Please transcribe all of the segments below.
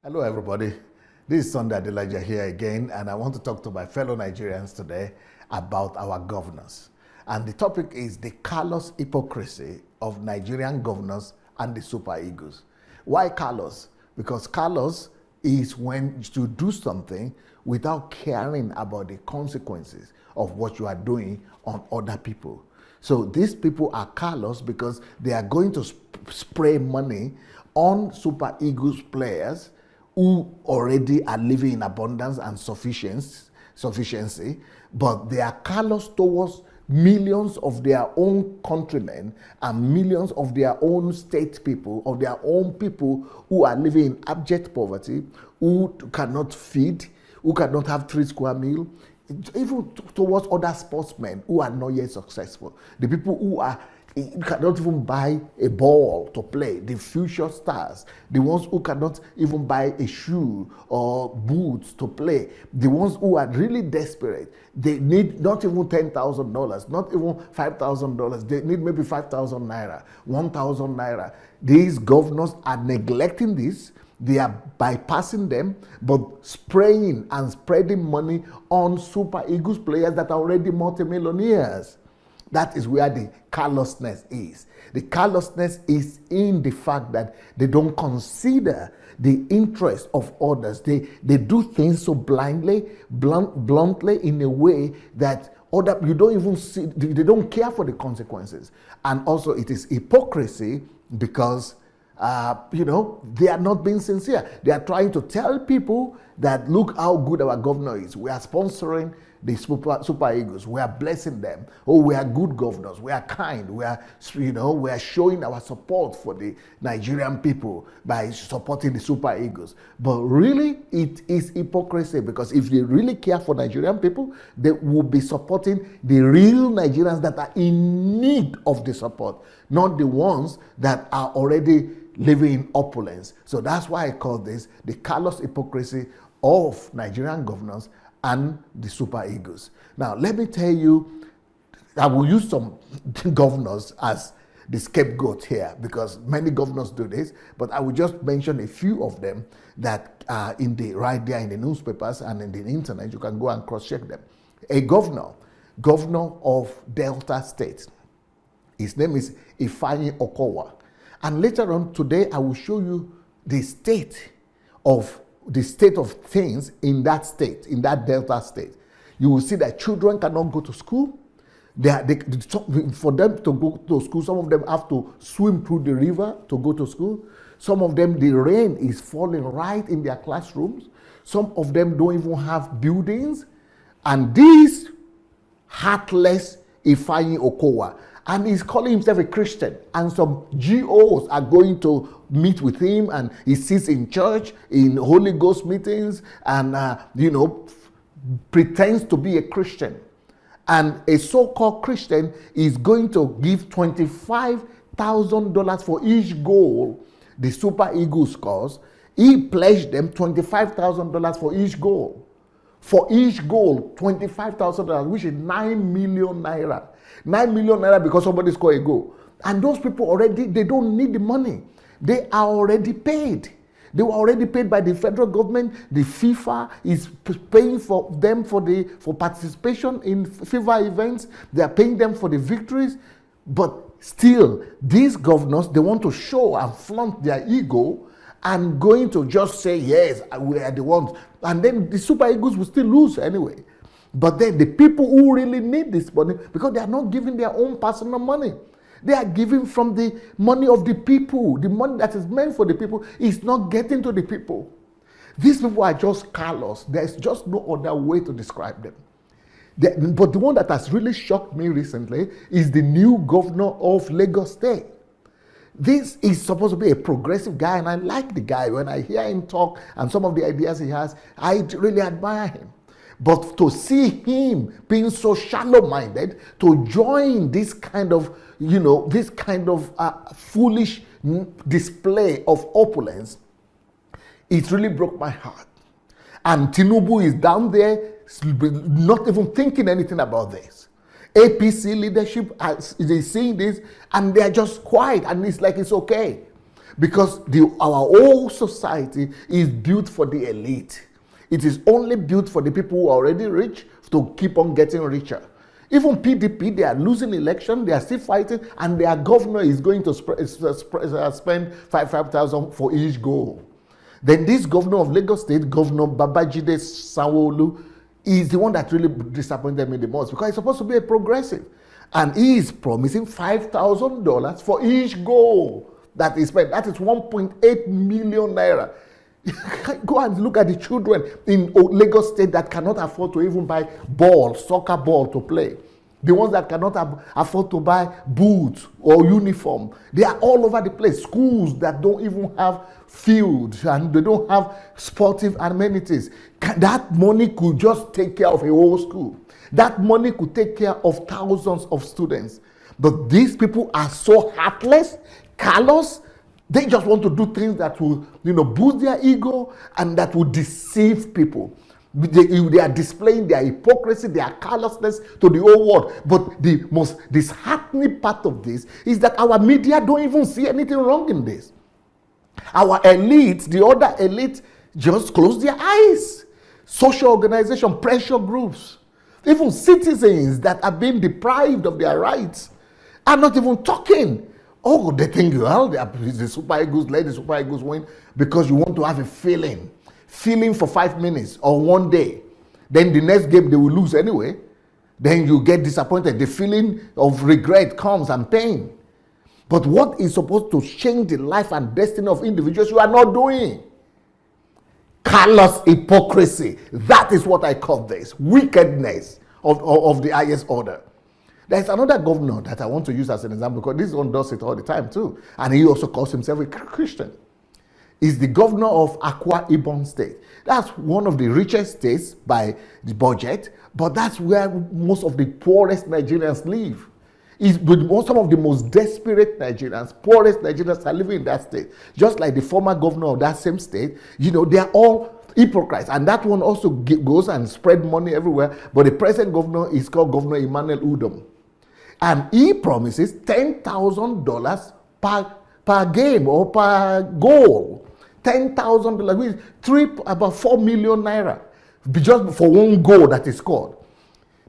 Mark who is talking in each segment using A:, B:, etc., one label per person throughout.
A: Hello, everybody. This is Sunday Adelaja here again, and I want to talk to my fellow Nigerians today about our governors. And the topic is the callous hypocrisy of Nigerian governors and the super egos. Why callous? Because callous is when you do something without caring about the consequences of what you are doing on other people. So these people are callous because they are going to spray money on super egos players who already are living in abundance and sufficiency, but they are callous towards millions of their own countrymen and millions of their own state people, of their own people who are living in abject poverty, who cannot feed, who cannot have 3 square meals, even towards other sportsmen who are not yet successful. The people who cannot even buy a ball to play, the future stars, the ones who cannot even buy a shoe or boots to play, the ones who are really desperate. They need not even $10,000, not even $5,000. They need maybe 5,000 naira, 1,000 naira. These governors are neglecting this. They are bypassing them, but spraying and spreading money on super egos players that are already multimillionaires. That is where the callousness is. The callousness is in the fact that they don't consider the interest of others. They do things so bluntly in a way that you don't even see, they don't care for the consequences. And also it is hypocrisy because they are not being sincere. They are trying to tell people that look how good our governor is. We are sponsoring the super egos. We are blessing them. Oh, we are good governors. We are kind. We are showing our support for the Nigerian people by supporting the super egos. But really, it is hypocrisy, because if they really care for Nigerian people, they will be supporting the real Nigerians that are in need of the support, not the ones that are already living in opulence. So that's why I call this the callous hypocrisy of Nigerian governors and the super egos. Now, let me tell you, I will use some governors as the scapegoat here because many governors do this, but I will just mention a few of them that are right there in the newspapers and in the internet. You can go and cross-check them. A governor of Delta State, his name is Ifeanyi Okowa. And later on today, I will show you the state of things in that state, in that Delta State. You will see that children cannot go to school. For them to go to school, some of them have to swim through the river to go to school. Some of them, the rain is falling right in their classrooms. Some of them don't even have buildings. And this heartless Ifeanyi Okowa, and he's calling himself a Christian, and some GOs are going to meet with him, and he sits in church, in Holy Ghost meetings, and pretends to be a Christian. And a so-called Christian is going to give $25,000 for each goal the super ego scores. He pledged them $25,000 for each goal. For each goal, $25,000, which is 9 million naira. 9 million naira because somebody scored a goal. And those people already, they don't need the money. They are already paid. They were already paid by the federal government. The FIFA is paying for them for participation in FIFA events. They are paying them for the victories. But still, these governors, they want to show and flaunt their ego and going to just say, yes, we are the ones. And then the super egos will still lose anyway. But then the people who really need this money, because they are not giving their own personal money. They are giving from the money of the people. The money that is meant for the people is not getting to the people. These people are just callous. There's just no other way to describe them. But the one that has really shocked me recently is the new governor of Lagos State. This is supposed to be a progressive guy, and I like the guy. When I hear him talk and some of the ideas he has, I really admire him. But to see him being so shallow-minded, to join this kind of, foolish display of opulence, it really broke my heart. And Tinubu is down there, not even thinking anything about this. APC leadership is seeing this, and they are just quiet, and it's like it's okay. Because our whole society is built for the elite. It is only built for the people who are already rich to keep on getting richer. Even PDP, they are losing election, they are still fighting, and their governor is going to spend 5,000 for each goal. Then this governor of Lagos State, Governor Babajide Sanwo-Olu, is the one that really disappointed me the most, because he's supposed to be a progressive. And he is promising $5,000 for each goal that is spent. That is 1.8 million naira. Go and look at the children in Lagos State that cannot afford to even buy soccer ball to play. The ones that cannot afford to buy boots or uniform. They are all over the place. Schools that don't even have fields and they don't have sportive amenities. That money could just take care of a whole school. That money could take care of thousands of students. But these people are so heartless, callous. They just want to do things that will, boost their ego and that will deceive people. They are displaying their hypocrisy, their callousness to the whole world. But the most disheartening part of this is that our media don't even see anything wrong in this. Our elite, the other elite, just close their eyes. Social organization, pressure groups, even citizens that are being deprived of their rights are not even talking. Oh, they think, well, the Super Eagles let the Super Eagles win because you want to have a feeling for 5 minutes or one day. Then the next game they will lose anyway. Then you get disappointed. The feeling of regret comes and pain. But what is supposed to change the life and destiny of individuals, you are not doing. Callous hypocrisy. That is what I call this. Wickedness of the highest order. There's another governor that I want to use as an example, because this one does it all the time too. And he also calls himself a Christian. He's the governor of Akwa Ibom State. That's one of the richest states by the budget, but that's where most of the poorest Nigerians live. Some of the most desperate Nigerians, poorest Nigerians are living in that state. Just like the former governor of that same state, they are all hypocrites. And that one also goes and spread money everywhere. But the present governor is called Governor Emmanuel Udom. And he promises $10,000 per game or per goal. $10,000, which is about 4 million naira, just for one goal that is scored.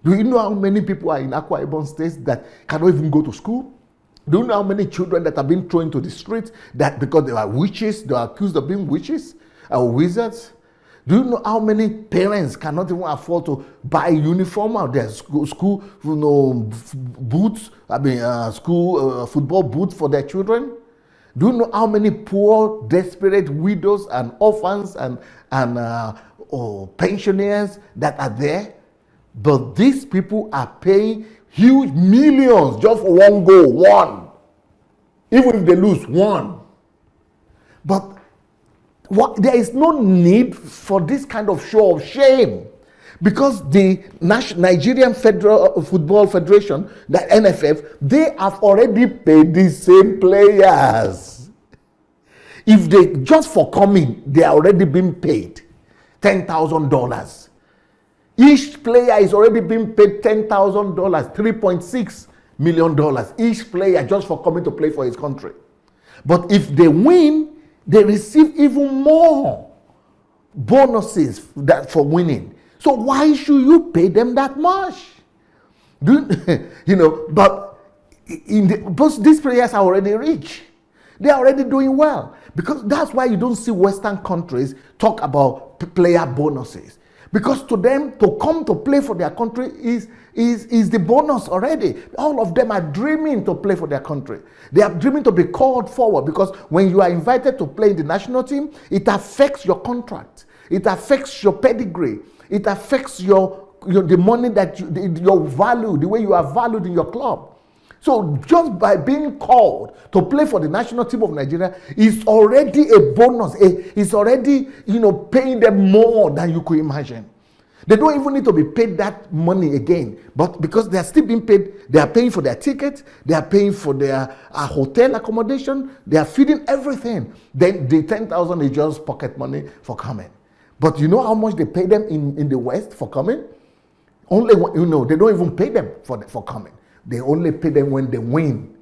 A: Do you know how many people are in Akwa Ibom State that cannot even go to school? Do you know how many children that have been thrown into the streets that because they are witches, they are accused of being witches or wizards? Do you know how many parents cannot even afford to buy uniform or their school boots? School football boots for their children? Do you know how many poor, desperate widows and orphans and pensioners that are there? But these people are paying huge millions just for one goal, one. Even if they lose, one. But there is no need for this kind of show of shame, because the Nigerian Football Federation, the NFF, they have already paid the same players. If they just for coming, they are already being paid $10,000. Each player is already being paid $10,000, $3.6 million. Each player just for coming to play for his country. But if they win, they receive even more bonuses for winning. So why should you pay them that much? But these players are already rich. They are already doing well. Because that's why you don't see Western countries talk about player bonuses. Because to them, to come to play for their country is the bonus already. All of them are dreaming to play for their country. They are dreaming to be called forward, because when you are invited to play in the national team, it affects your contract. It affects your pedigree. It affects the money that your value, the way you are valued in your club. So just by being called to play for the national team of Nigeria is already a bonus. It's already, paying them more than you could imagine. They don't even need to be paid that money again. But because they are still being paid, they are paying for their tickets, they are paying for their hotel accommodation, they are feeding everything. Then the 10,000 is just pocket money for coming. But you know how much they pay them in the West for coming? Only, they don't even pay them for coming. They only pay them when they win.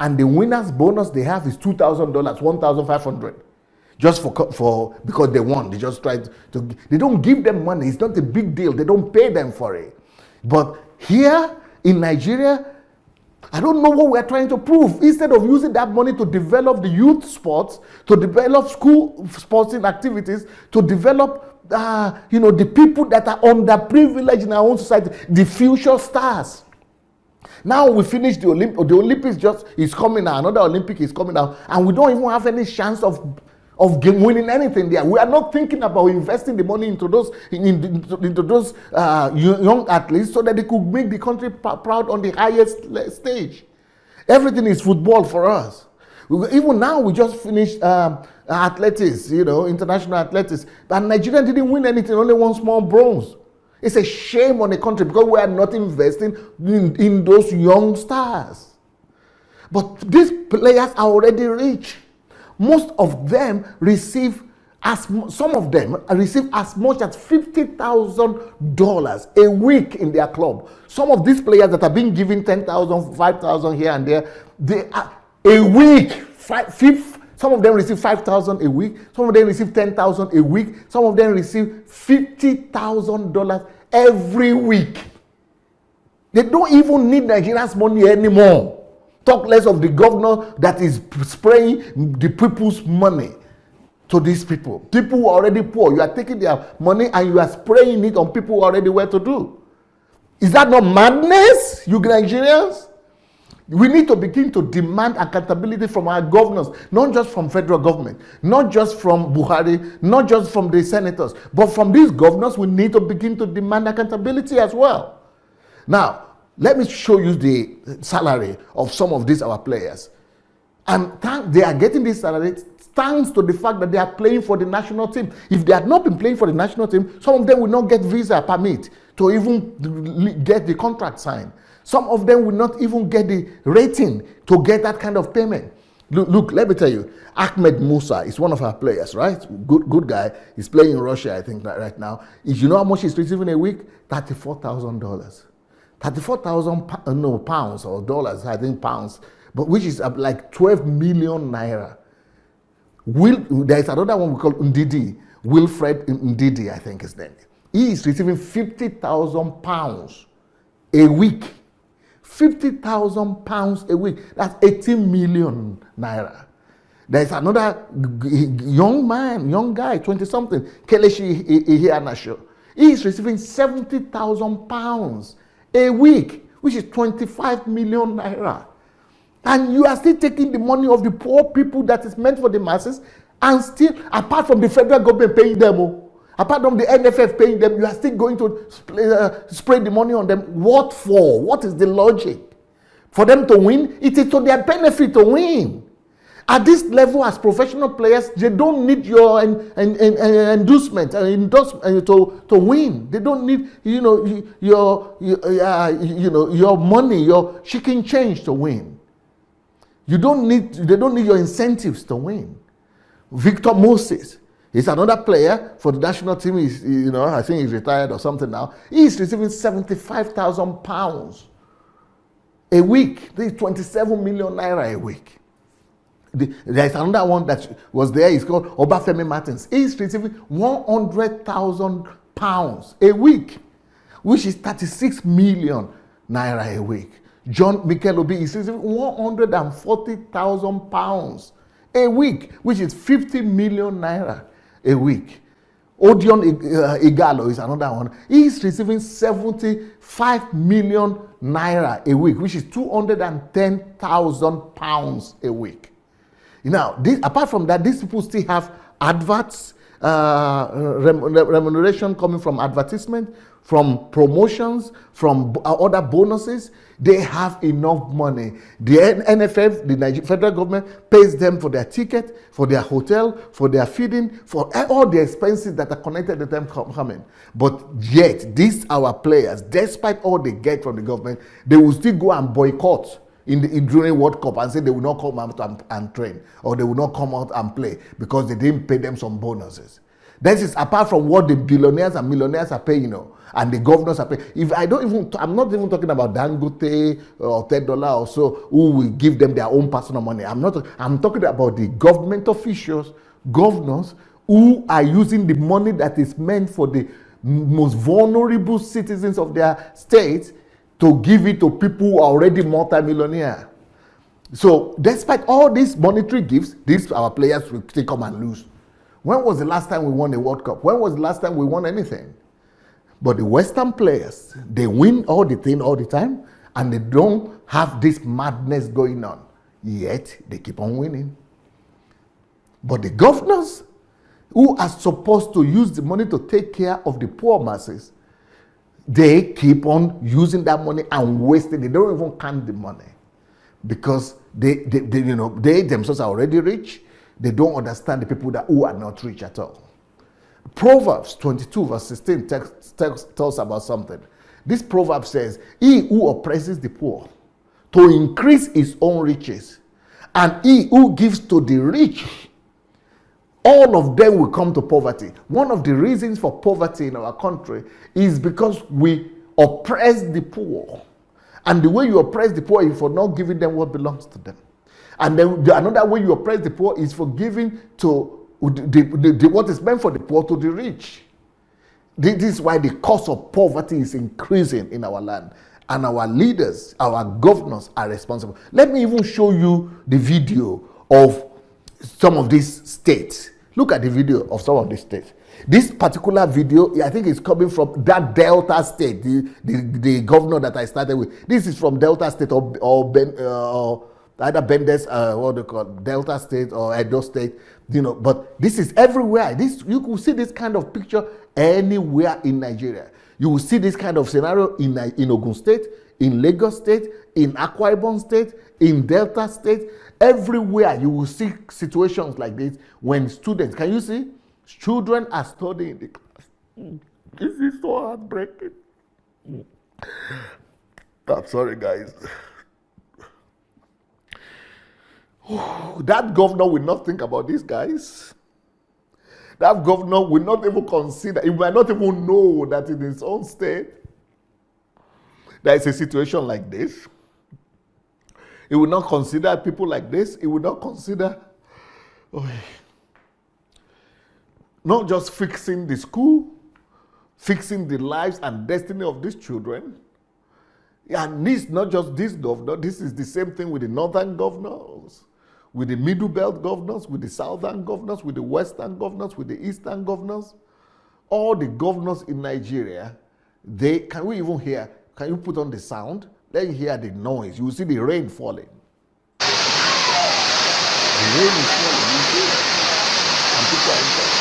A: and the winner's bonus they have is $2,000, $1,500, just for because they won. They just try to. They don't give them money. It's not a big deal. They don't pay them for it. But here in Nigeria, I don't know what we're trying to prove. Instead of using that money to develop the youth sports, to develop school sporting activities, to develop, the people that are underprivileged in our own society, the future stars. Now we finished the Olympics. The Olympics just is coming now. Another Olympic is coming now, and we don't even have any chance of winning anything there. We are not thinking about investing the money into those young athletes so that they could make the country proud on the highest stage. Everything is football for us. Even now, we just finished athletics, international athletics, and Nigeria didn't win anything, only one small bronze. It's a shame on the country because we are not investing in those young stars. But these players are already rich. Most of them receive some of them receive as much as $50,000 a week in their club. Some of these players that are being given 10,000, 5,000 here and there, they are a week. Some of them receive 5,000 a week. Some of them receive 10,000 a week. Some of them receive $50,000 every week. They don't even need Nigeria's money anymore. Talk less of the governor that is spraying the people's money to these people. People who are already poor, you are taking their money and you are spraying it on people who are already well to do. Is that not madness, you Nigerians? We need to begin to demand accountability from our governors, not just from federal government, not just from Buhari, not just from the senators, but from these governors. We need to begin to demand accountability as well. Now, let me show you the salary of some of these our players. And they are getting this salary thanks to the fact that they are playing for the national team. If they had not been playing for the national team, some of them will not get visa permit to even get the contract signed. Some of them will not even get the rating to get that kind of payment. Look, let me tell you, Ahmed Musa is one of our players, right? Good guy. He's playing in Russia, I think, right now. You know how much he's receiving a week? $34,000. 34,000 pounds or dollars, I think pounds, but which is like 12 million naira. There is another one we call Ndidi, Wilfred Ndidi, I think his name. He is receiving 50,000 pounds a week. 50,000 pounds a week. That's 18 million naira. There is another young guy, 20-something, Kelechi Iheanacho. He is receiving 70,000 pounds a week, which is 25 million naira. And you are still taking the money of the poor people that is meant for the masses, and still, apart from the federal government paying them, apart from the NFF paying them, you are still going to spray the money on them. What for? What is the logic? For them to win? It is to their benefit to win. At this level, as professional players, they don't need your endorsement to win. They don't need your money, your chicken change to win. They don't need your incentives to win. Victor Moses is another player for the national team. I think he's retired or something now. He's receiving 75,000 pounds a week. This is 27 million naira a week. There is another one that was there. It's called Obafemi Martins. He's receiving 100,000 pounds a week, which is 36 million naira a week. John Mikel Obi is receiving 140,000 pounds a week, which is 50 million naira a week. Odion Igalo is another one. He's receiving 75 million naira a week, which is 210,000 pounds a week. Now, apart from that, these people still have adverts, remuneration coming from advertisement, from promotions, from other bonuses. They have enough money. The NFF, the Nigerian federal government, pays them for their ticket, for their hotel, for their feeding, for all the expenses that are connected to them coming. But yet, these our players, despite all they get from the government, they will still go and boycott during World Cup and say they will not come out and train, or they will not come out and play because they didn't pay them some bonuses. This is apart from what the billionaires and millionaires are paying, and the governors are paying. I'm not even talking about Dangote or $10 or so who will give them their own personal money. I'm talking about the government officials, governors who are using the money that is meant for the most vulnerable citizens of their states to give it to people who are already multimillionaire. So despite all these monetary gifts, these our players will still come and lose. When was the last time we won a World Cup? When was the last time we won anything? But the Western players, they win all the time, and they don't have this madness going on. Yet, they keep on winning. But the governors, who are supposed to use the money to take care of the poor masses, they keep on using that money and wasting it. They don't even count the money. Because they themselves are already rich. They don't understand the people who are not rich at all. Proverbs 22 verse 16 tells about something. This proverb says, he who oppresses the poor to increase his own riches, and he who gives to the rich, all of them will come to poverty. One of the reasons for poverty in our country is because we oppress the poor. And the way you oppress the poor is for not giving them what belongs to them. And then another way you oppress the poor is for giving to what is meant for the poor to the rich. This is why the cost of poverty is increasing in our land. And our leaders, our governors are responsible. Let me even show you the video of some of these states. Look at the video of some of these states. This particular video, I think, is coming from that Delta state, the governor that I started with. This is from Delta state or either Bendes, what they call Delta state or Edo state, But this is everywhere. You could see this kind of picture anywhere in Nigeria. You will see this kind of scenario in Ogun State, in Lagos State, in Akwa Ibom State, in Delta State. Everywhere you will see situations like this when students, can you see? Children are studying in the class. This is so heartbreaking. I'm sorry, guys. That governor will not think about these guys. That governor will not even consider, he might not even know that in his own state there is a situation like this. He will not consider people like this. He will not consider not just fixing the school, fixing the lives and destiny of these children. And this, not just this governor, this is the same thing with the northern governors, with the middle belt governors, with the southern governors, with the western governors, with the eastern governors. All the governors in Nigeria, can we even hear, can you put on the sound? Let you hear the noise. You will see the rain falling. The rain is falling, you see it. And people are inside.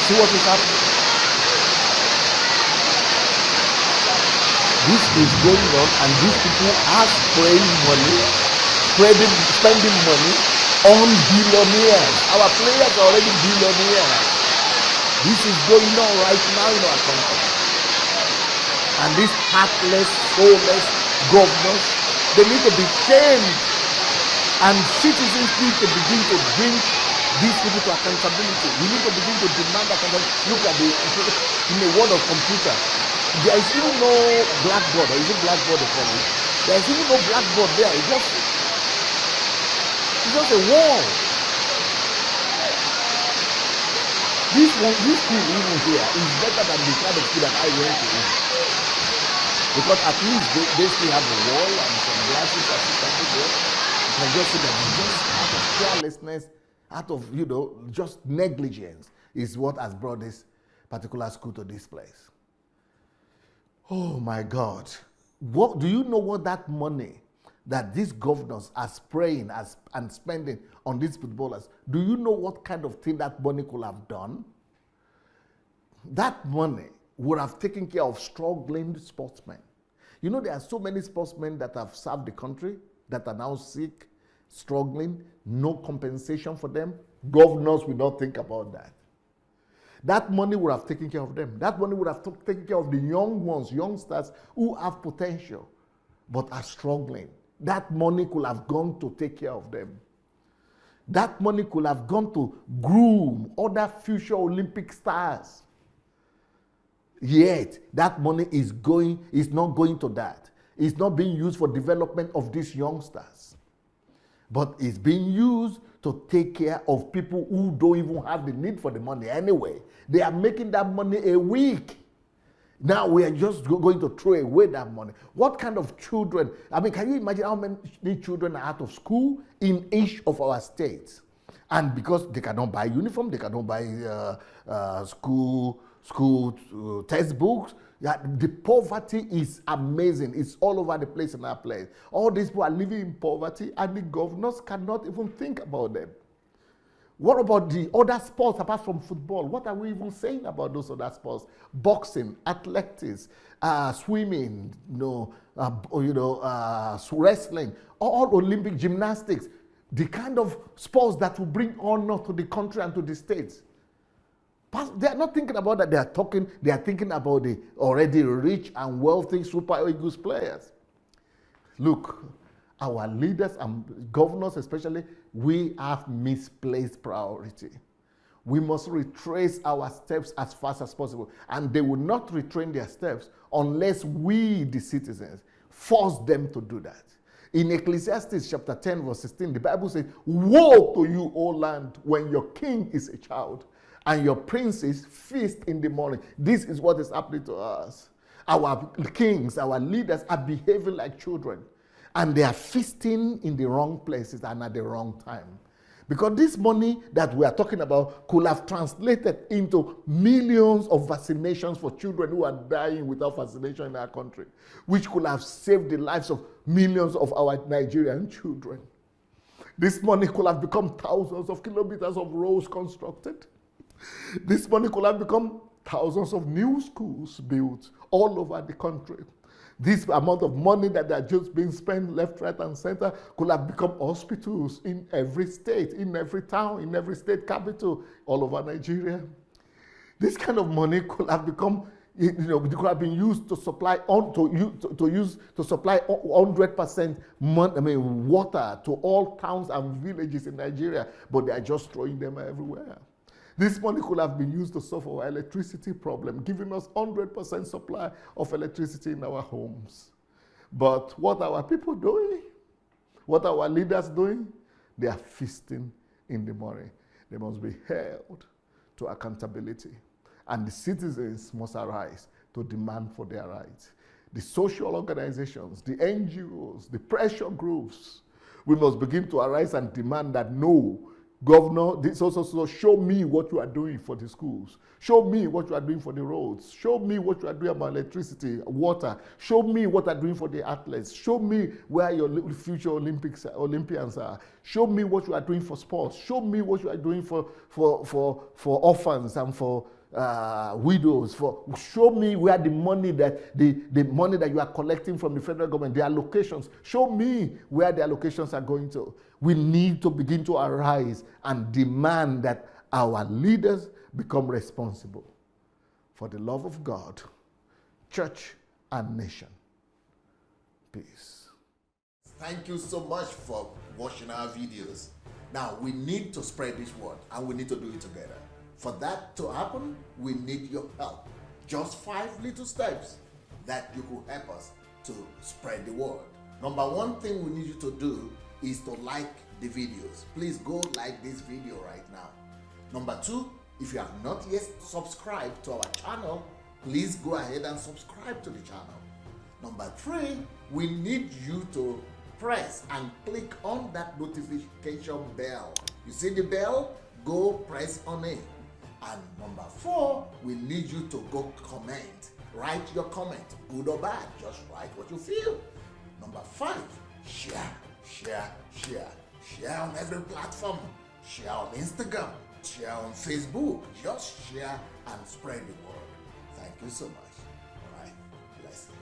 A: See what is happening? This is going on, and these people are spraying money, spending money on billionaires. Our players are already billionaires. This is going on right now in our country. And these heartless, soulless governors, they need to be shamed. And citizens need to begin to bring these people to accountability. We need to begin to demand accountability. Look at in the world of computer, there is even no blackboard, or is it blackboard they call it? There is even no blackboard there. It's just a wall. This school even here is better than the kind of school that I went to. Because at least they still have a wall and some glasses that you can put there. You can just see that just out of carelessness, out of, just negligence is what has brought this particular school to this place. Oh my God. What do you know what that money that these governors are spraying and spending on these footballers, do you know what kind of thing that money could have done? That money would have taken care of struggling sportsmen. You know, there are so many sportsmen that have served the country that are now sick, struggling, no compensation for them. Governors will not think about that. That money would have taken care of them. That money would have taken care of the young ones, youngsters who have potential but are struggling. That money could have gone to take care of them. That money could have gone to groom other future Olympic stars. Yet, that money is not going to that. It's not being used for development of these youngsters. But it's being used to take care of people who don't even have the need for the money anyway. They are making that money a week. Now we are just going to throw away that money. What kind of children? I mean, can you imagine how many children are out of school in each of our states? And because they cannot buy uniform, they cannot buy school textbooks. Yeah, the poverty is amazing. It's all over the place in our place. All these people are living in poverty, and the governors cannot even think about them. What about the other sports apart from football? What are we even saying about those other sports? Boxing, athletics, swimming, wrestling, all Olympic gymnastics, the kind of sports that will bring honor to the country and to the states. They are not thinking about that. They are thinking about the already rich and wealthy Super Eagles players. Look, our leaders and governors especially, we have misplaced priority. We must retrace our steps as fast as possible. And they will not retrain their steps unless we, the citizens, force them to do that. In Ecclesiastes chapter 10 verse 16, the Bible says, "Woe to you, O land, when your king is a child, and your princes feast in the morning." This is what is happening to us. Our kings, our leaders are behaving like children. And they are feasting in the wrong places and at the wrong time. Because this money that we are talking about could have translated into millions of vaccinations for children who are dying without vaccination in our country, which could have saved the lives of millions of our Nigerian children. This money could have become thousands of kilometers of roads constructed. This money could have become thousands of new schools built all over the country. This amount of money that are just being spent left, right, and center could have become hospitals in every state, in every town, in every state capital, all over Nigeria. This kind of money could have become, it could have been used to supply 100% water to all towns and villages in Nigeria, but they are just throwing them everywhere. This money could have been used to solve our electricity problem, giving us 100% supply of electricity in our homes. But what are our people doing? What are our leaders doing? They are feasting in the money. They must be held to accountability. And the citizens must arise to demand for their rights. The social organizations, the NGOs, the pressure groups, we must begin to arise and demand that no, Governor, this also show me what you are doing for the schools. Show me what you are doing for the roads. Show me what you are doing about electricity, water. Show me what you are doing for the athletes. Show me where your future Olympians are. Show me what you are doing for sports. Show me what you are doing for orphans and for widows. Show me where the money that you are collecting from the federal government, the allocations. Show me where the allocations are going to. We need to begin to arise and demand that our leaders become responsible for the love of God, church, and nation. Peace. Thank you so much for watching our videos. Now, we need to spread this word, and we need to do it together. For that to happen, we need your help. Just 5 little steps that you could help us to spread the word. Number one thing we need you to do is to like the videos. Please go like this video right now. Number 2, if you have not yet subscribed to our channel, please go ahead and subscribe to the channel. Number 3, we need you to press and click on that notification bell. You see the bell? Go press on it. And number 4, we need you to go comment. Write your comment, good or bad. Just write what you feel. Number 5, share on every platform. Share on Instagram, share on Facebook. Just share and spread the word. Thank you so much. All right, blessings.